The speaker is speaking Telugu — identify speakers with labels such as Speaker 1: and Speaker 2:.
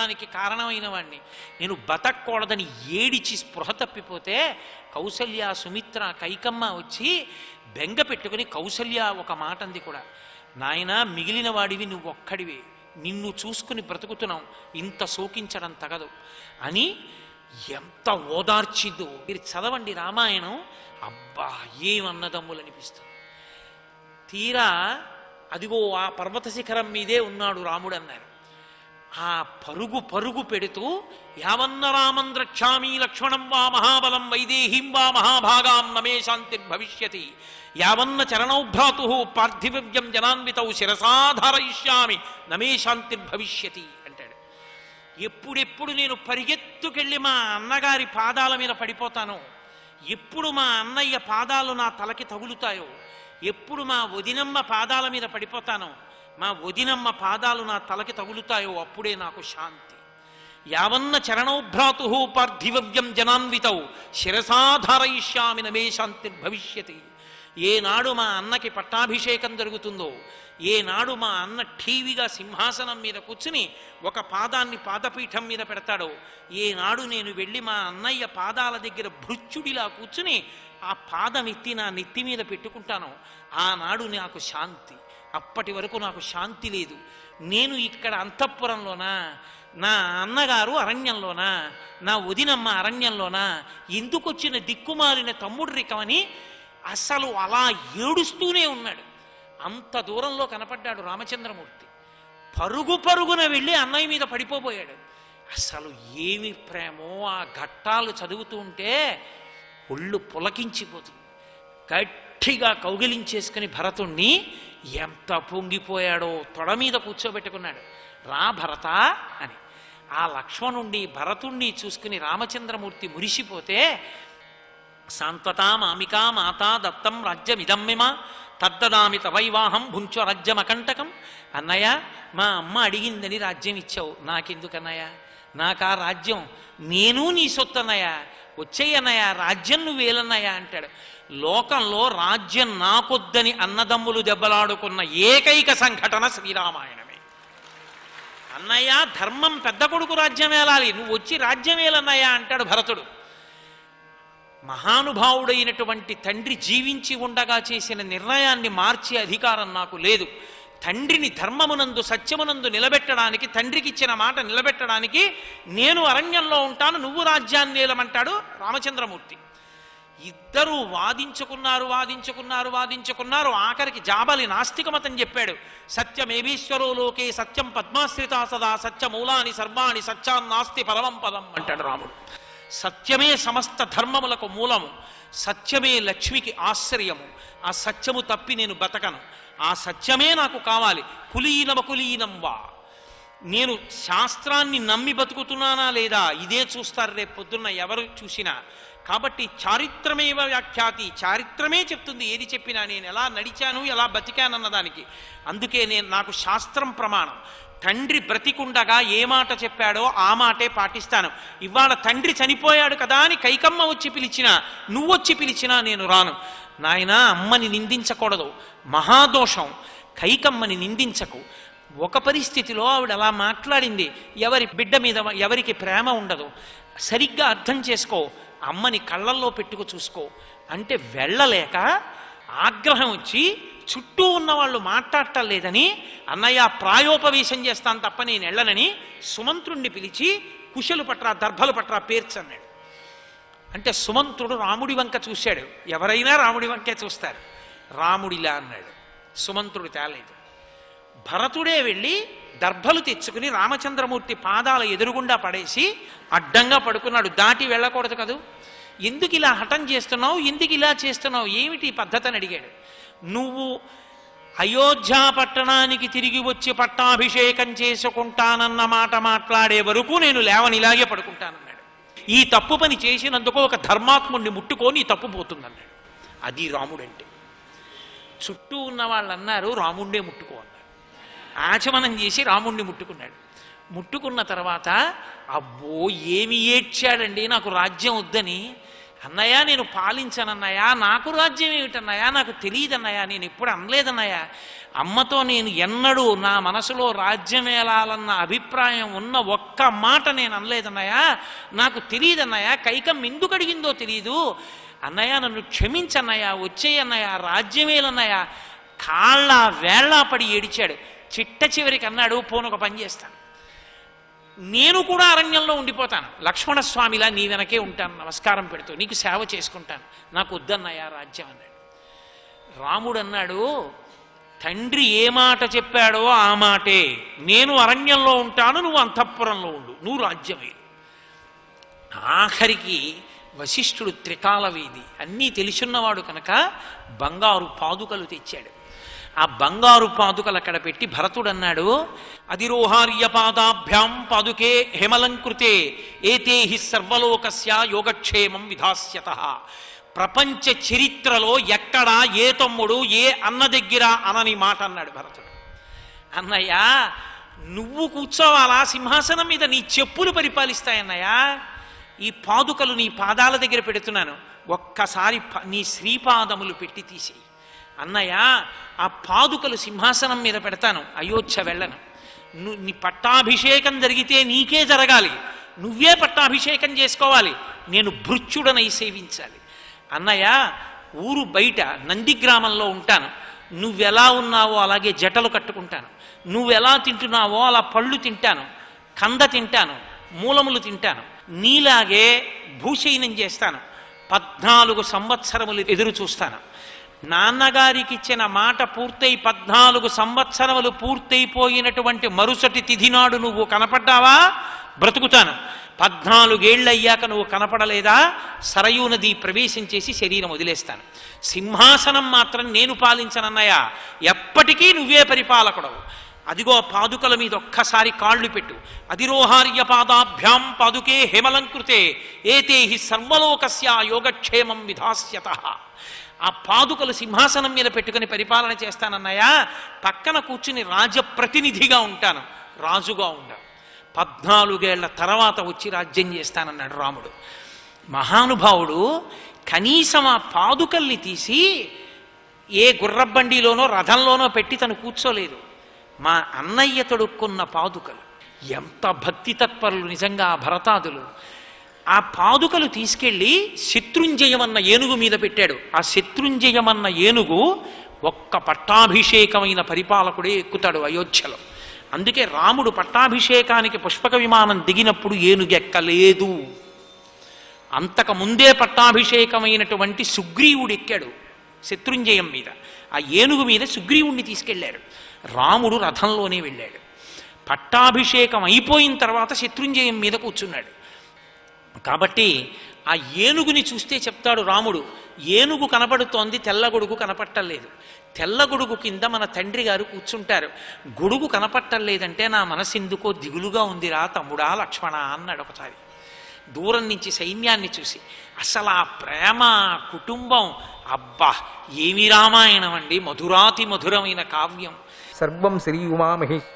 Speaker 1: పెట్టడానికి కారణమైన వాడిని, నేను బతకూడదని ఏడిచి స్పృహ తప్పిపోతే కౌసల్య, సుమిత్ర, కైకమ్మ వచ్చి బెంగ పెట్టుకుని కౌసల్య ఒక మాట అంది కూడా, నాయనా మిగిలిన వాడివి నువ్వు ఒక్కడివి, నిన్ను చూసుకుని బ్రతుకుతున్నావు, ఇంత శోకించడం తగదు అని ఎంత ఓదార్చిందో. మీరు చదవండి రామాయణం, అబ్బా ఏమన్నదమ్ములు అనిపిస్తుంది. తీరా అదిగో ఆ పర్వత శిఖరం మీదే ఉన్నాడు రాముడు అన్నారు. ఆ పరుగు పరుగు పెడుతూ యావన్న రామం ద్రక్ష్యామి లక్ష్మణం వా మహాబలం వైదేహీం వా మహాభాగాం నమే శాంతిర్భవిష్యతి యావన్న చరణౌ భ్రాతు పార్థివ్యం జనాన్వితౌ శిరసాధారయిష్యామి నమే శాంతిర్భవిష్యతి అంటాడు. ఎప్పుడెప్పుడు నేను పరిగెత్తుకెళ్ళి మా అన్నగారి పాదాల మీద పడిపోతానో, ఎప్పుడు మా అన్నయ్య పాదాలు నా తలకి తగులుతాయో, ఎప్పుడు మా వదినమ్మ పాదాల మీద పడిపోతానో, మా వదినమ్మ పాదాలు నా తలకి తగులుతాయో అప్పుడే నాకు శాంతి. యావన్న చరణౌ భ్రాతు పార్థివ్యం జనాన్వితౌ శిరసాధారయిష్యామి నమే శాంతిర్భవిష్యతి. ఏనాడు మా అన్నకి పట్టాభిషేకం జరుగుతుందో, ఏనాడు మా అన్న ఠీవిగా సింహాసనం మీద కూర్చుని ఒక పాదాన్ని పాదపీఠం మీద పెడతాడో, ఏనాడు నేను వెళ్ళి మా అన్నయ్య పాదాల దగ్గర భృత్యుడిలా కూర్చుని ఆ పాదం ఎత్తి నా నెత్తి మీద పెట్టుకుంటాను, ఆనాడు నాకు శాంతి. అప్పటి వరకు నాకు శాంతి లేదు. నేను ఇక్కడ అంతఃపురంలోనా, నా అన్నగారు అరణ్యంలోనా, నా వదినమ్మ అరణ్యంలోనా, ఎందుకు వచ్చిన దిక్కుమాలిన తమ్ముడు రికమని అసలు అలా ఏడుస్తూనే ఉన్నాడు. అంత దూరంలో కనపడ్డాడు రామచంద్రమూర్తి. పరుగు పరుగున వెళ్ళి అన్నయ్య మీద పడిపోబోయాడు. అసలు ఏమి ప్రేమో ఆ ఘట్టాలు చదువుతూ ఉంటే ఒళ్ళు పులకించిపోతుంది. గట్టిగా కౌగిలించేసుకుని భరతుణ్ణి ఎంత పొంగిపోయాడో తొడ మీద కూర్చోబెట్టుకున్నాడు. రా భరత అని. ఆ లక్ష్మణుణ్ణి భరతుణ్ణి చూసుకుని రామచంద్రమూర్తి మురిసిపోతే, శాంతతా మామికా మాతా దత్తం రాజ్యమిదమ్మిమ తద్దదామి తవైవాహం భుంచో రాజ్యమకంటకం. అన్నయ్య, మా అమ్మ అడిగిందని రాజ్యం ఇచ్చావు, నాకెందుకన్నయ్య, నాకా రాజ్యం, నేను నీ సొత్తు అన్నయ్య, వచ్చేయన్నయ్య, రాజ్యం నువ్వేలన్నయ్య అంటాడు. లోకంలో రాజ్యం నాకొద్దని అన్నదమ్ములు దెబ్బలాడుకున్న ఏకైక సంఘటన శ్రీరామాయణమే. అన్నయ్య, ధర్మం పెద్ద కొడుకు రాజ్యం ఏలాలి, నువ్వు వచ్చి రాజ్యం ఏలన్నయ్య అంటాడు భరతుడు. మహానుభావుడైనటువంటి తండ్రి జీవించి ఉండగా చేసిన నిర్ణయాన్ని మార్చే అధికారం నాకు లేదు. తండ్రిని ధర్మమునందు సత్యమునందు నిలబెట్టడానికి, తండ్రికి ఇచ్చిన మాట నిలబెట్టడానికి నేను అరణ్యంలో ఉంటాను, నువ్వు రాజ్యాన్ని ఏలమంటాడు రామచంద్రమూర్తి. ఇద్దరూ వాదించుకున్నారు. ఆఖరికి జాబలి నాస్తిక మతం చెప్పాడు. సత్యమేవీశ్వరో లోకే సత్యం పద్మాశ్రితా సదా సత్యమూలాని సర్వాణి సత్యాన్నాస్తి పరమం పదం అంటాడు రాముడు. సత్యమే సమస్త ధర్మములకు మూలము, సత్యమే లక్ష్మికి ఆశ్రయము. ఆ సత్యము తప్పి నేను బతకను, ఆ సత్యమే నాకు కావాలి. కులీనం వా, నేను శాస్త్రాన్ని నమ్మి బతుకుతున్నానా లేదా ఇదే చూస్తారు రేపు పొద్దున్న ఎవరు చూసినా. కాబట్టి చారిత్రమేవ వ్యాఖ్యాతి, చారిత్రమే చెప్తుంది ఏది చెప్పినా, నేను ఎలా నడిచాను ఎలా బతికానన్నదానికి. అందుకే నాకు శాస్త్రం ప్రమాణం. తండ్రి బ్రతికుండగా ఏ మాట చెప్పాడో ఆ మాటే పాటిస్తాను. ఇవాళ తండ్రి చనిపోయాడు కదా అని కైకమ్మ వచ్చి పిలిచినా, నువ్వొచ్చి పిలిచినా నేను రాను. నాయనా, అమ్మని నిందించకూడదు, మహాదోషం. కైకమ్మని నిందించకు. ఒక పరిస్థితిలో ఆవిడ అలా మాట్లాడింది, ఎవరి బిడ్డ మీద ఎవరికి ప్రేమ ఉండదు, సరిగ్గా అర్థం చేసుకో, అమ్మని కళ్ళల్లో పెట్టుకు చూసుకో అంటే వెళ్ళలేక ఆగ్రహం వచ్చి చుట్టూ ఉన్న వాళ్ళు మాట్లాడటం లేదని, అన్నయ్య ప్రాయోపవేశం చేస్తాను తప్ప నేను వెళ్ళనని సుమంత్రుణ్ణి పిలిచి కుశలు పట్రా దర్భలు పట్రా పేర్చన్నాడు. అంటే సుమంత్రుడు రాముడి వంక చూశాడు. ఎవరైనా రాముడి వంకే చూస్తారు. రాముడిలా అన్నాడు. సుమంత్రుడు తేలేదు. భరతుడే వెళ్ళి దర్భలు తెచ్చుకుని రామచంద్రమూర్తి పాదాల ఎదురుగుండా పడేసి అడ్డంగా పడుకున్నాడు. దాటి వెళ్ళకూడదు కదూ, ఎందుకు ఇలా హఠం చేస్తున్నావు, ఎందుకు ఇలా చేస్తున్నావు, ఏమిటి పద్ధతి అని అడిగాడు. నువ్వు అయోధ్య పట్టణానికి తిరిగి వచ్చి పట్టాభిషేకం చేసుకుంటానన్న మాట మాట్లాడే వరకు నేను లేవని ఇలాగే పడుకుంటానన్నాడు. ఈ తప్పు పని చేసినందుకు ఒక ధర్మాత్ముడిని ముట్టుకొని ఈ తప్పు పోతుందన్నాడు. అది రాముడంటే. చుట్టూ ఉన్న వాళ్ళు అన్నారు రాముడినే ముట్టుకో అన్నారు. ఆచమనం చేసి రాముణ్ణి ముట్టుకున్నాడు. ముట్టుకున్న తర్వాత అబ్బో ఏమి ఏడ్చాడండి, నాకు రాజ్యం వద్దని. అన్నయ్య, నేను పాలించనన్నయ్యా, నాకు రాజ్యం ఏమిటన్నయ్యా, నాకు తెలియదన్నయ్యా, నేను ఎప్పుడు అనలేదన్నయ్యా, అమ్మతో నేను ఎన్నడూ నా మనసులో రాజ్యం ఏలాలన్న అభిప్రాయం ఉన్న ఒక్క మాట నేను అనలేదన్నయ్య. నాకు తెలియదన్నయ్య, కైకమ్మ ఎందుకు అడిగిందో తెలియదు అన్నయ్య, నన్ను క్షమించన్నయ్య, వచ్చేయన్నయ్య, రాజ్యమేలన్నయ్య. కాళ్ళ వేళ్ళ పడి ఏడిచాడు. చిట్ట చివరికి అన్నాడు, పోనొక పని చేస్తాను, నేను కూడా అరణ్యంలో ఉండిపోతాను, లక్ష్మణస్వామిలా నీ వెనకే ఉంటాను, నమస్కారం పెడుతూ నీకు సేవ చేసుకుంటాను, నాకు వద్దన్నయ్య రాజ్యం అన్నాడు. రాముడు అన్నాడు, తండ్రి ఏ మాట చెప్పాడో ఆ మాటే, నేను అరణ్యంలో ఉంటాను, నువ్వు అంతఃపురంలో ఉండు, నువ్వు రాజ్యమే. ఆఖరికి వశిష్ఠుడు త్రికాలవేది అన్నీ తెలుసున్నవాడు కనుక బంగారు పాదుకలు తెచ్చాడు. ఆ బంగారు పాదుకలు అక్కడ పెట్టి భరతుడు అన్నాడు, అధిరోహార్య పాదాభ్యాం పాదుకే హేమలంకృతే ఏతే హి సర్వలోకస్య యోగక్షేమం విధాస్యతః. ప్రపంచ చరిత్రలో ఎక్కడా ఏ తమ్ముడు ఏ అన్న దగ్గర అనని మాట అన్నాడు భరతుడు. అన్నయ్య నువ్వు కూర్చోవాలా సింహాసనం మీద, నీ చెప్పులు పరిపాలిస్తాయన్నయ్య. ఈ పాదుకలు నీ పాదాల దగ్గర పెడుతున్నాను, ఒక్కసారి నీ శ్రీపాదములు పెట్టి తీసేయి అన్నయ్య. ఆ పాదుకలు సింహాసనం మీద పెడతాను, అయోధ్య వెళ్ళను. నీ పట్టాభిషేకం జరిగితే నీకే జరగాలి, నువ్వే పట్టాభిషేకం చేసుకోవాలి, నేను భృత్యుడనై సేవించాలి అన్నయ్య. ఊరు బయట నందిగ్రామంలో ఉంటాను, నువ్వెలా ఉన్నావో అలాగే జటలు కట్టుకుంటాను, నువ్వెలా తింటున్నావో అలా పళ్ళు తింటాను, కంద తింటాను, మూలములు తింటాను, నీలాగే భూశయనం చేస్తాను, 14 సంవత్సరములు ఎదురు చూస్తాను. నాన్నగారికి ఇచ్చిన మాట పూర్తయి 14 సంవత్సరములు పూర్తయిపోయినటువంటి మరుసటి తిథి నాడు నువ్వు కనపడ్డావా, బ్రతుకుతాను. 14 ఏళ్ళు అయ్యాక నువ్వు కనపడలేదా, సరయూ నది ప్రవేశం చేసి శరీరం వదిలేస్తాను. సింహాసనం మాత్రం నేను పాలించనన్నయ్య, ఎప్పటికీ నువ్వే పరిపాలకుడవు. అదిగో పాదుకల మీద ఒక్కసారి కాళ్ళు పెట్టు. అధిరోహార్య పాదాభ్యాం పాదుకే హేమలంకృతే ఏతే హి సర్వలోకస్య యోగక్షేమం విధాస్యతః. ఆ పాదుకలు సింహాసనం మీద పెట్టుకుని పరిపాలన చేస్తానన్నయ్య. పక్కన కూర్చుని రాజప్రతినిధిగా ఉంటాను, రాజుగా ఉంటాను. 14 ఏళ్ల తర్వాత వచ్చి రాజ్యం చేస్తానన్నాడు రాముడు. మహానుభావుడు కనీసం ఆ పాదుకల్ని తీసి ఏ గుర్రబండిలోనో రథంలోనో పెట్టి తను కూర్చోలేదు. మా అన్నయ్య తొడుక్కున్న పాదుకలు. ఎంత భక్తి తత్పరులు నిజంగా ఆ భరతాదులు. ఆ పాదుకలు తీసుకెళ్ళి శత్రుంజయమన్న ఏనుగు మీద పెట్టాడు. ఆ శత్రుంజయమన్న ఏనుగు ఒక్క పట్టాభిషేకమైన పరిపాలకుడే ఎక్కుతాడు అయోధ్యలో. అందుకే రాముడు పట్టాభిషేకానికి పుష్పక విమానం దిగినప్పుడు ఏనుగెక్కలేదు. అంతకుముందే పట్టాభిషేకమైనటువంటి సుగ్రీవుడు ఎక్కాడు శత్రుంజయం మీద. ఆ ఏనుగు మీద సుగ్రీవుణ్ణి తీసుకెళ్లారు. రాముడు రథంలోనే వెళ్ళాడు. పట్టాభిషేకం అయిపోయిన తర్వాత శత్రుంజయం మీద కూర్చున్నాడు. కాబట్టి ఆ ఏనుగుని చూస్తే చెప్తాడు రాముడు, ఏనుగు కనపడుతోంది, తెల్ల గొడుగు కనపట్టలేదు. తెల్ల గొడుగు కింద మన తండ్రి గారు కూర్చుంటారు. గొడుగు కనపట్టలేదంటే నా మనసు ఎందుకో దిగులుగా ఉందిరా తమ్ముడా లక్ష్మణ అన్నాడు ఒకసారి దూరం నుంచి సైన్యాన్ని చూసి. అసలు ఆ ప్రేమ, కుటుంబం, అబ్బా ఏమి రామాయణం అండి, మధురాతి మధురమైన కావ్యం.
Speaker 2: సర్వం శ్రీ ఉమామహేశ్వర